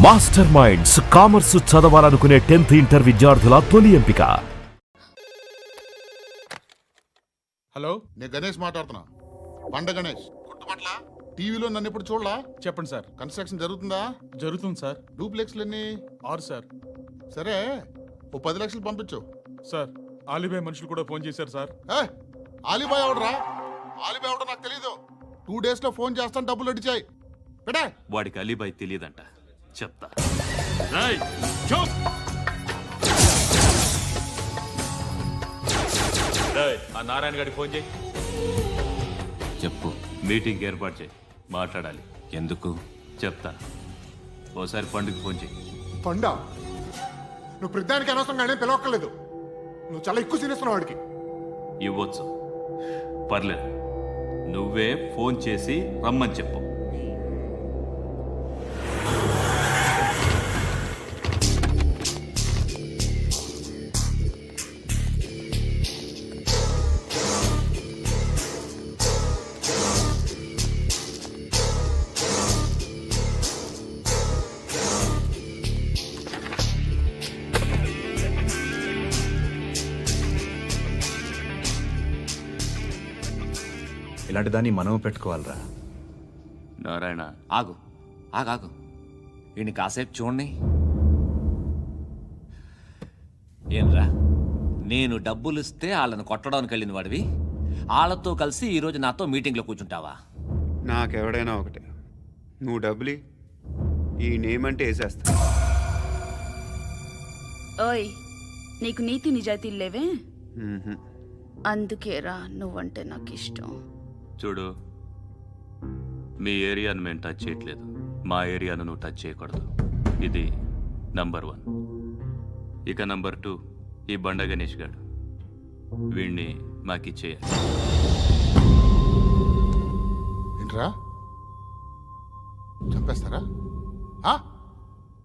Master minds commerce చదవాలనుకునే 10th inter విద్యార్థుల తొలి ఎంపిక. హలో, నేను గణేష్ మాట్లాడుతున్నా. బండ గణేష్ గుర్తుపట్ల. టీవీలో నన్ను ఎప్పుడు చూడలా? చెప్పండి సార్. కన్స్ట్రక్షన్ జరుగుతుందా? జరుగుతుంది సార్. డూప్లెక్స్లు ఎన్ని? 6 సార్. సరే, ఓ 10 లక్షలు పంపించు. సార్, ఆలిబాయ్ మనుషులు కూడా ఫోన్ చేశారు సార్. ఆలిబాయ్ ఎవడరా? ఆలిబాయ్ ఎవడో నాకు తెలీదు. 2 days లో ఫోన్ చేస్తాను, డబ్బులు అడిచాయి పెడే. వాడికి అలీబాయ్ తెలియదంట, చెప్తా. ఆ నారాయణ గారికి ఫోన్ చేయి. చెప్పు. మీటింగ్ ఏర్పాటు చేయి, మాట్లాడాలి. ఎందుకు చెప్తా. ఓసారి పండుగ ఫోన్ చేయి. పండా, నువ్వు ప్రతిదానికి అనవసరంగానే పిలవక్కర్లేదు. నువ్వు చాలా ఎక్కువ సీనిస్తున్నావు వాడికి. ఇవ్వచ్చు, పర్లేదు. నువ్వే ఫోన్ చేసి రమ్మని చెప్పు. ఇలాంటి దాన్ని మనం పెట్టుకోవాలరా. నారాయణ, ఆగు ఆగాగు, వీడిని కాసేపు చూడండి. ఏంరా, నేను డబ్బులు ఇస్తే వాళ్ళని కొట్టడానికి వెళ్ళిన వాడివి, వాళ్ళతో కలిసి ఈరోజు నాతో మీటింగ్లో కూర్చుంటావా? నాకెవడైనా ఒకటే. నువ్వు డబ్బులి, ఈ నేమ్ అంటే వేసేస్తా. ఓయ్, నీకు నీతి నిజాయితీలు లేవే? మ్మ్హ్మ్. అందుకేరా నువ్వంటే నాకు ఇష్టం. చూడు, మీ ఏరియాను మేము టచ్ చేయట్లేదు, మా ఏరియాను నువ్వు టచ్ చేయకూడదు. ఇది నంబర్ 1. ఇక నంబర్ 2, ఈ బండ గణేష్ గారు. వీణ్ణి మాకిచ్చేయాలి. ఏంట్రా, చంపేస్తారా?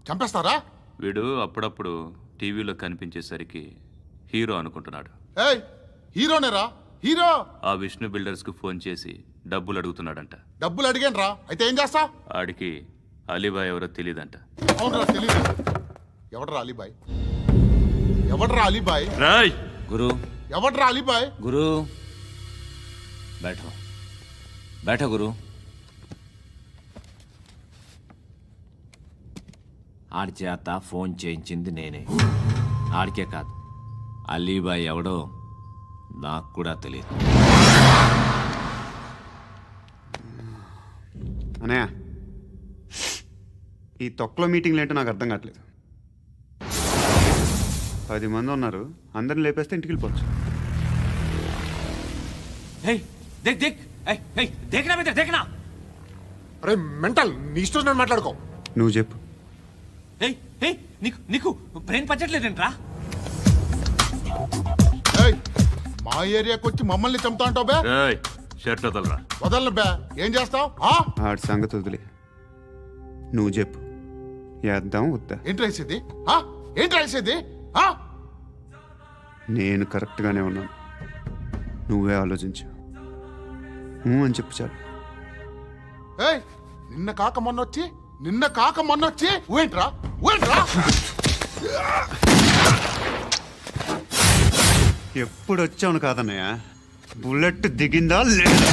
చంపేస్తారా? వీడు అప్పుడప్పుడు టీవీలో కనిపించేసరికి హీరో అనుకుంటున్నాడు. ఏయ్, హీరోనేరా, హీరో. ఆ విష్ణు బిల్డర్స్కు ఫోన్ చేసి డబ్బులు అడుగుతున్నాడంట. డబ్బులు అడిగాను రా, అయితే ఏం చేస్తా? ఆడికి అలీబాయ్ ఎవరో తెలియదంట. అవునరా, తెలీదు. ఎవడరా అలీబాయ్? ఎవడరా అలీబాయ్? రాయ్ గురు, ఎవడరా అలీబాయ్? గురు బైఠో బైఠో గురు. ఆడి చేత ఫోన్ చేయించింది నేనే. ఆడికే కాదు, అలీబాయ్ ఎవడో నాకు కూడా తెలియదు. అనయ్య, ఈ తొక్కలో మీటింగ్లు ఏంటో నాకు అర్థం కావట్లేదు. 10 మంది ఉన్నారు, అందరిని లేపేస్తే ఇంటికి వెళ్ళిపోవచ్చు. देखना అరే మెంటల్, నీ ఇష్టం నేను మాట్లాడుకో. నువ్వు చెప్పు. నీకు బ్రెయిన్ పచ్చట్లేదంట్రా? ఏయ్, మా ఏరియాకి వచ్చి మమ్మల్ని చంపుతా అంటావు బే? రాయ్ షర్ట్ వదలరా. వదలను బే. ఏం చేస్తావు? ఆడి సంగతి వదిలే, నువ్వు చెప్పు. వేద్దాం వద్దా? ఏంటి రాసేది? ఏంటి రాసేది? నేను కరెక్ట్గానే ఉన్నాను, నువ్వే ఆలోచించు. అని చెప్పు చాలు. ఏయ్, నిన్న కాక మొన్నొచ్చి ఊయంట్రా. ఎప్పుడు వచ్చావును కాదన్నయ్య, బుల్లెట్ దిగిందా లేదా?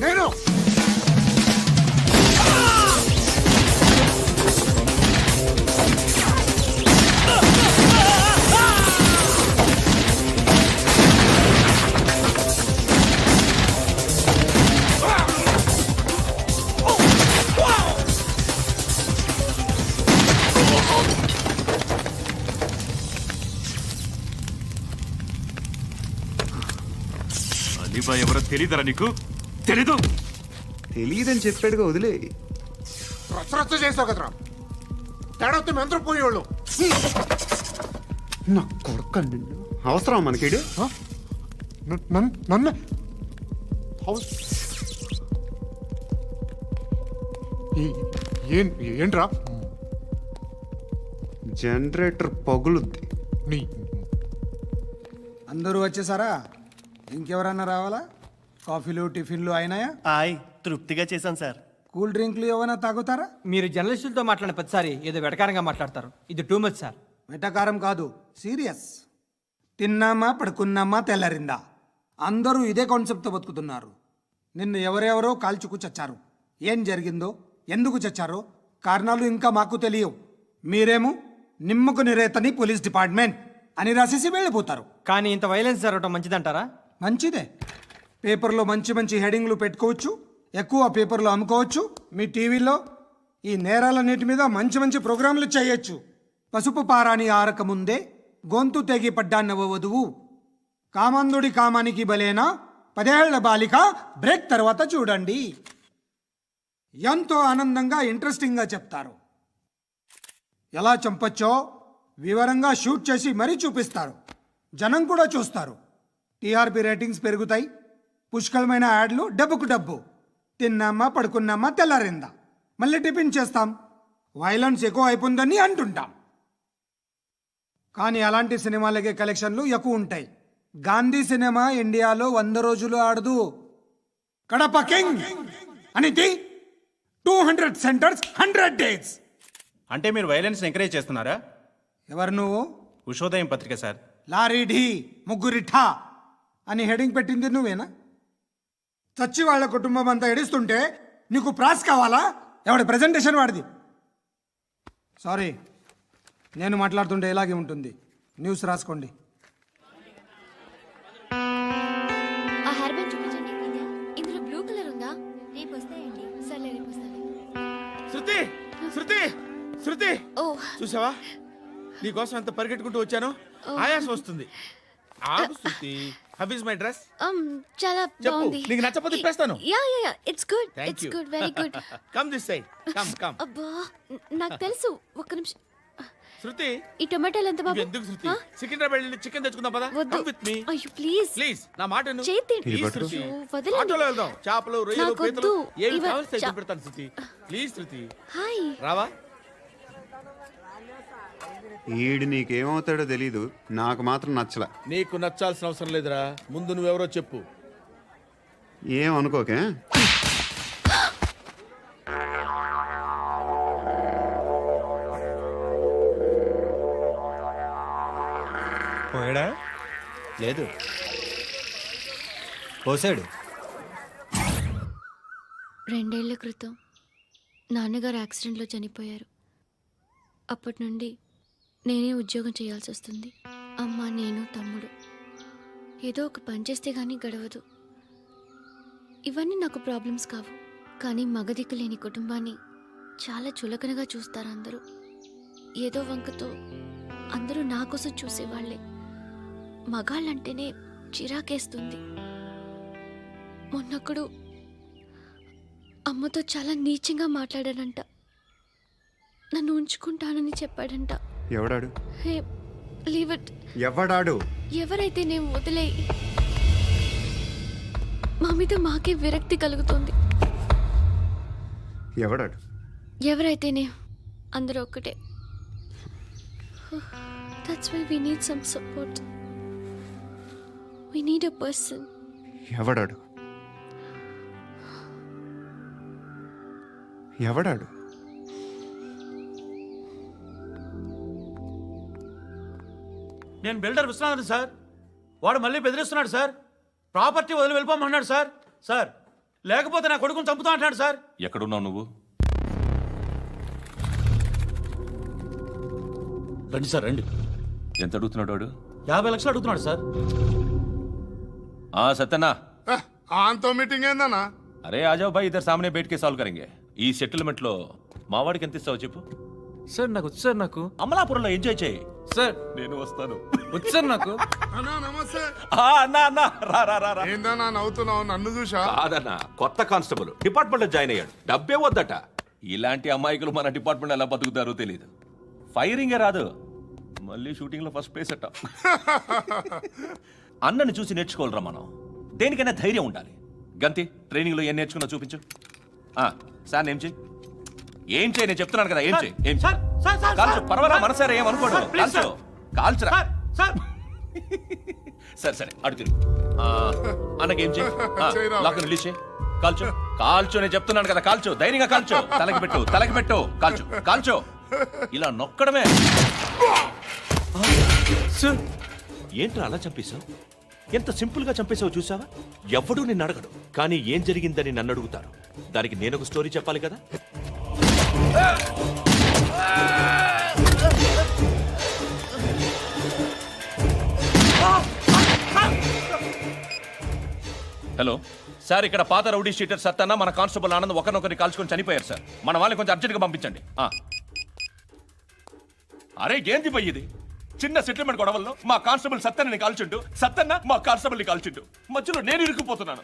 నేను అలీబాయ్ ఎవరో తెలీదరా నీకు? తెలీదు. తెలియదని చెప్పాడుగా, వదిలే. రచ్చ చేసావు కదరా. తేడా వస్తే మెంతరం పోయేవాళ్ళు. నా కొడుకు అవసరం మనకిడు. నన్ను హౌస్ ఏంట్రా? జనరేటర్ పగులుద్ది. నీ అందరూ వచ్చేసారా? ఇంకెవరన్నా రావాలా? కాఫీలు టిఫిన్లు అయినాయా? తృప్తిగా చేశాను సార్. కూల్ డ్రింక్లు ఏమైనా తాగుతారా? మీరు జర్నలిస్టులతో మాట్లాడిన ప్రతిసారి ఏదో వెటకారంగా మాట్లాడతారు. ఇది టూ మచ్ సార్. వెటకారం కాదు, సీరియస్. తిన్నామా పడుకున్నామా తెల్లరిందా, అందరూ ఇదే కాన్సెప్ట్తో బతుకుతున్నారు. నిన్ను ఎవరెవరో కాల్చుకు చచ్చారు. ఏం జరిగిందో, ఎందుకు చచ్చారో కారణాలు ఇంకా మాకు తెలియవు. మీరేమో నిమ్మకు నిరేతని పోలీస్ డిపార్ట్మెంట్ అని రాసేసి వెళ్ళిపోతారు. కానీ ఇంత వైలెన్స్ జరగటం మంచిదంటారా? మంచిదే. పేపర్లో మంచి మంచి హెడింగ్లు పెట్టుకోవచ్చు, ఎక్కువ పేపర్లు అమ్ముకోవచ్చు. మీ టీవీలో ఈ నేరాలన్నిటి మీద మంచి మంచి ప్రోగ్రాంలు చేయొచ్చు. పసుపు పారాని ఆరక ముందే గొంతు తెగి పడ్డాన్నవ వధువు, కామందుడి కామానికి బలేనా 10 ఏళ్ల బాలిక బ్రేక్ తర్వాత చూడండి. ఎంతో ఆనందంగా ఇంట్రెస్టింగ్గా చెప్తారు. ఎలా చంపచ్చో వివరంగా షూట్ చేసి మరీ చూపిస్తారు. జనం కూడా చూస్తారు. టీఆర్పీ రేటింగ్స్ పెరుగుతాయి. పుష్కలమైన యాడ్లు, డబ్బుకు డబ్బు. తిన్నామా పడుకున్నామా తెల్లారిందా, మళ్ళీ టిఫిన్ చేస్తాం. వైలెన్స్ ఎక్కువ అయిపోయిందని అంటుంటాం. కానీ అలాంటి సినిమాలకే కలెక్షన్లు ఎక్కువ ఉంటాయి. గాంధీ సినిమా ఇండియాలో 100 రోజులు ఆడదు. కడప కింగ్ అనితి 200 సెంటర్స్ 100 డేస్. అంటే మీరు వైలెన్స్ ఎంకరేజ్ చేస్తున్నారా? ఎవరు నువ్వు? ఉషోదయం పత్రిక సార్. లారీ ఢీ ముగ్గురిఠా అని హెడింగ్ పెట్టింది నువ్వేనా? చచ్చి వాళ్ళ కుటుంబం అంతా ఎడుస్తుంటే నీకు ప్రాస్ కావాలా? ఎవడి ప్రజెంటేషన్ వాడిది. సారీ, నేను మాట్లాడుతుంటే ఇలాగే ఉంటుంది. న్యూస్ రాసుకోండి. ఆ హెయిర్ బ్యాండ్ చూపించండి. ఇందులో బ్లూ కలర్ ఉందా? రేపు వస్తాయండి. సర్లే, రేపు వస్తాను. శృతి శృతి శృతి, ఓ చూసావా నీకోసం ఎంత పరిగెట్టుకుంటూ వచ్చాను. ఆయాసం వస్తుంది. ఆగు Shruti. How is my dress? చాలా చెప్పు. బాగుంది. నీకు నచ్చకపోతే తిప్పేస్తాను. Yeah yeah yeah, it's good. Thank it's you. Good, very good. Come this side. Come come. అబ్బా, నాకు తెలుసు. ఒక్క నిమిషం. శృతి, ఈ టొమాటోలు ఎంత బాబు? ఎందుకు శృతి? సికింద్రాబాద్ వెళ్ళి చికెన్ తెచ్చుకుందాం పదా. వద్దు. కమ్ విత్ మీ అయ్యో ప్లీజ్ ప్లీజ్. నా మాట విను. చేతి Please, శృతి. వదలండి. ఆటోలో వెళ్దాం. చేపలు, రొయ్యలు, నాకు పీతలు వద్దు. ఏమి ఇవ- కావాలి చా- పెడతాను శృతి. Please Shruti, hi. రావా? ఈడు నీకేమవుతాడో తెలీదు, నాకు మాత్రం నచ్చలా. నీకు నచ్చాల్సిన అవసరం లేదురా. ముందు నువ్వెవరో చెప్పు. ఏం అనుకోకే. పోయాడా? లేదు, పోసాడు. 2 ఏళ్ల క్రితం నాన్నగారు యాక్సిడెంట్లో చనిపోయారు. అప్పటి నుండి నేనే ఉద్యోగం చేయాల్సి వస్తుంది. అమ్మ, నేను, తమ్ముడు ఏదో ఒక పని చేస్తే కానీ గడవదు. ఇవన్నీ నాకు ప్రాబ్లమ్స్ కావు. కానీ మగదిక్కు లేని కుటుంబాన్ని చాలా చులకనగా చూస్తారు అందరూ. ఏదో వంకతో అందరూ నా కోసం చూసేవాళ్లే. మగాళ్ళంటేనే చిరాకేస్తుంది. మొన్నొక్కడు అమ్మతో చాలా నీచంగా మాట్లాడాడంట. నన్ను ఉంచుకుంటానని చెప్పాడంట. ఎవడాడు? హే, లీవ్ ఇట్. ఎవడాడు? ఎవరైతే నేను వదిలే. మా మీద మాకే విరక్తి కలుగుతుంది. ఎవడాడు? ఎవరైతేనే అందరూ ఒక్కటే. That's why we need some support. We need a person. ఎవడాడు? ఎవడాడు? నేను బిల్డర్ విశ్వనాథన్ సార్. వాడు మళ్ళీ బెదిరిస్తున్నాడు సార్. ప్రాపర్టీ వదిలి వెళ్ళిపోమన్నాడు సార్. సార్, లేకపోతే నా కొడుకుని చంపుతా అంటున్నాడు సార్. ఎక్కడున్నావు నువ్వు? రండి సార్, రండి. ఎంత అడుగుతున్నాడు వాడు? 50 లక్షలు అడుగుతున్నాడు సార్. సత్యనా, ఆంతో మీటింగ్ ఏందన్నా? అరే ఆజావ్ భాయ్, ఇద్దరు సామనే బయటకే సాల్వ్ కరెంగే. ఈ సెటిల్మెంట్ లో మావాడికి ఎంత ఇస్తావు చెప్పు. సార్ నాకు వచ్చు సార్ నాకు అమలాపురంలో ఎంజాయ్ చేయి. సార్ నేను వస్తాను. వచ్చు సార్ నాకు. అన్నా నమస్తే. అన్నా అన్నా రా రా రా రా. ఏందన్నా నవ్వుతున్నావు? నన్ను చూసా? కాదన్నా, కొత్త కానిస్టేబుల్ డిపార్ట్మెంట్ లో జాయిన్ అయ్యాడు. డబ్బే వద్దట. ఇలాంటి అమాయకులు మన డిపార్ట్మెంట్ ఎలా బతుకుతారో తెలియదు. ఫైరింగే రాదు, మళ్ళీ షూటింగ్ లో ఫస్ట్ ప్లేస్ అట్ట. అన్నని చూసి నేర్చుకోవాలరా మనం. దేనికైనా ధైర్యం ఉండాలి. గంతి, ట్రైనింగ్ లో ఏం నేర్చుకున్నా చూపించు. సార్ ఏం చేయి, ఏం చేయి, నేను చెప్తున్నాను కదా. ఏం చేయి, ఏం చేయి. కాల్చు, పర్వాలా, మనసారా ఏమనుకోడు. కాల్చు, కాల్చురా. సరే సరే, అడు తిరుగు. అన్నకేం చేయి, లాక్ రిలీజ్ చేయి. కాల్చు, కాల్చు, నేను చెప్తున్నాను కదా. కాల్చు, ధైర్యంగా కాల్చు. తలకి పెట్టు, తలకి పెట్టు. కాల్చు, కాల్చు. ఇలా నొక్కడమే. ఏంట్రా అలా చంపేశావు? ఎంత సింపుల్ గా చంపేశావు చూసావా? ఎవడూ నిన్ను అడగడు, కానీ ఏం జరిగిందని నన్ను అడుగుతారు. దానికి నేను ఒక స్టోరీ చెప్పాలి కదా. హలో సార్, ఇక్కడ పాత రౌడీ షీటర్ సత్తన్న మన కానిస్టేబుల్ ఆనంద్ ఒకరినొకరిని కాల్చుకొని చనిపోయారు సార్. మన వాళ్ళని కొంచెం అర్జెంట్గా పంపించండి. అరే ఏంది పోయి ఇది? చిన్న సెటిల్మెంట్ గొడవల్లో మా కానిస్టేబుల్ సత్తన్నని కాల్చుంటూ, సత్తన్న మా కానిస్టేబుల్ని కాల్చుంటూ, మధ్యలో నేను ఇరుక్కుపోతున్నాను.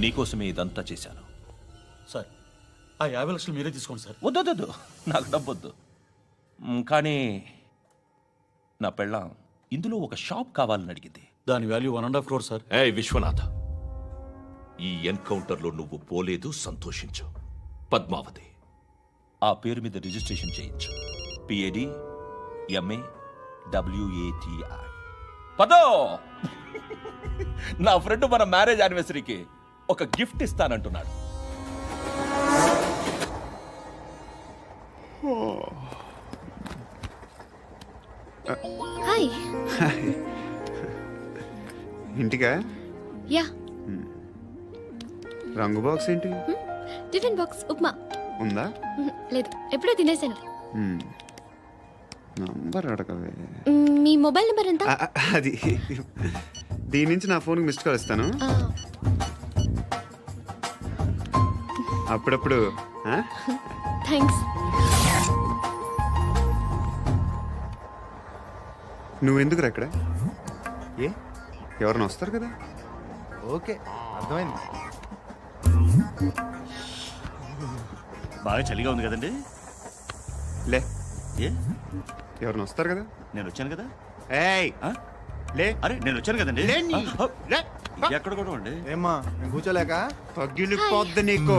నీకోసమే ఇదంతా చేశాను సార్. ఆ 50 లక్షలు మీరే తీసుకోండి సార్. వద్దొద్దు, నాకు డబ్బొద్దు. కానీ నా పెళ్ళాం ఇందులో ఒక షాప్ కావాలని అడిగింది. దాని వాల్యూ 1.5 crore సార్. ఏ విశ్వనాథ, ఈ ఎన్కౌంటర్లో నువ్వు పోలేదు, సంతోషించు. పద్మావతి ఆ పేరు మీద రిజిస్ట్రేషన్ చేయించు. PAD MA WATI. పదో, నా ఫ్రెండ్ మన మ్యారేజ్ యానివర్సరీకి ఒక గిఫ్ట్ ఇస్తానంటున్నాడు. హాయ్. ఇంటికా? యా. రంగు బాక్స్ ఏంటి? Tiffin box upma. ఉందా? లేదు, ఎప్పుడో తినేసాను. నంబర్ అడగవే. మీ మొబైల్ నెంబర్ ఎంత? అది దీని నుంచి నా ఫోన్కి మిస్డ్ కాల్ ఇస్తాను. అప్పుడప్పుడు. థ్యాంక్స్. నువ్వెందుకు అక్కడ? ఏ ఎవరైనా వస్తారు కదా. ఓకే, అర్థమైంది. బాగా చలిగా ఉంది కదండి. లే, ఏ ఎవరైనా వస్తారు కదా. నేను వచ్చాను కదా. ఏయ్ లే. అరే నేను వచ్చాను కదండి. లే. ఎక్కడ కూడా అండి. ఏమ్మా నేను కూర్చోలేక? పగిలిపోద్ది నీకు.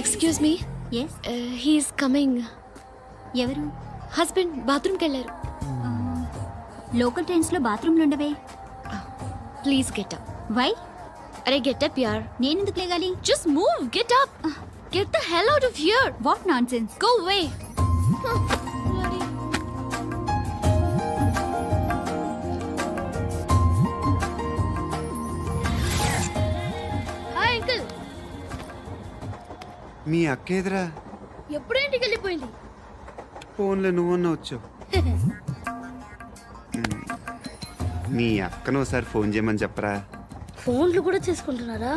Excuse me. Yes, he's coming. ఎవరు? హస్బెండ్ బాత్రూమ్కి వెళ్ళారు. లోకల్ ట్రైన్స్లో బాత్రూమ్లు ఉండవే. Please get up. వై? అరే గెట్ అప్ యార్. నేనెందుకు లేగాలి? Just move, get up. Get the hell out of here. What nonsense. Go away. Hi uncle. మీ అక్క ఎదురా? ఎప్పుడు ఇంటికి వెళ్ళిపోయింది? ఫోన్లో నువ్వన్నా వచ్చావు. మీ అక్కను ఒకసారి ఫోన్ చేయమని చెప్పరా. ఫోన్లు కూడా చేసుకుంటున్నారా?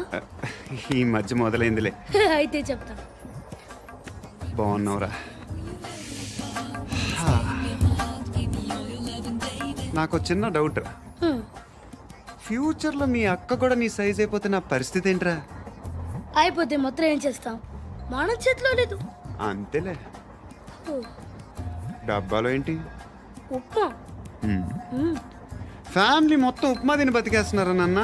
ఈ మధ్య మొదలైందిలే. అయితే చెప్తా. బాగున్నావురా? నాకు చిన్న డౌట్ రా. ఫ్యూచర్లో మీ అక్క కూడా నీ సైజ్ అయిపోతే నా పరిస్థితి ఏంట్రా? అయిపోతే మొత్తం ఏం చేస్తాం? మన చేతిలో లేదు. అంతేలే. డబ్బాలో ఏంటి? ఉప్మా. ఫ్యామిలీ మొత్తం ఉప్మా తిని బతికేస్తున్నారా నాన్న?